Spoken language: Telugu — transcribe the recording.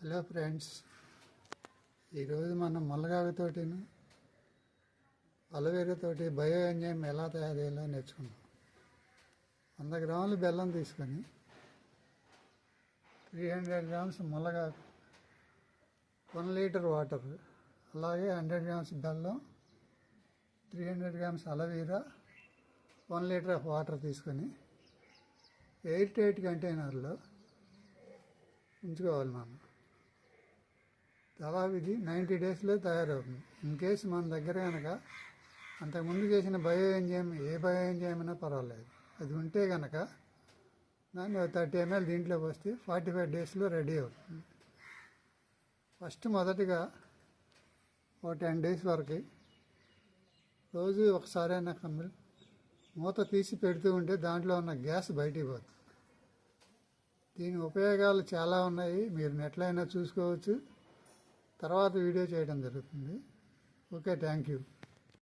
హలో ఫ్రెండ్స్, ఈరోజు మనం ముల్లగాకుతోటి అలోవెరాతోటి బయో ఎంజైమ్ ఎలా తయారు చేయాలో నేర్చుకున్నాం. 100 గ్రాములు బెల్లం తీసుకొని 300 గ్రామ్స్ ముల్లగాకు, 1 లీటర్ వాటర్, అలాగే 100 గ్రామ్స్ బెల్లం, 300 grams aloe vera, 1 litre of water తీసుకొని ఎయిర్ టైట్ కంటైనర్లో ఉంచుకోవాలి. మనం దాదాపు ఇది 90 డేస్లో తయారవుతుంది. ఇన్ కేసు మన దగ్గర కనుక అంతకుముందు చేసిన బయో ఎంజైమ్ ఏ బయో ఎంజైమ్ అయినా పర్వాలేదు, అది ఉంటే కనుక దాన్ని 30 ml దీంట్లో పోస్తే 45 డేస్లో రెడీ అవుతుంది. మొదటిగా 10 డేస్ వరకు రోజు ఒకసారైనా మూత తీసి పెడుతూ ఉంటే దాంట్లో ఉన్న గ్యాస్ బయటికి పోతుంది. దీని ఉపయోగాలు చాలా ఉన్నాయి, మీరు నెట్లో అయినా చూసుకోవచ్చు. తర్వాత వీడియో చేయడం జరుగుతుంది. Okay, thank you.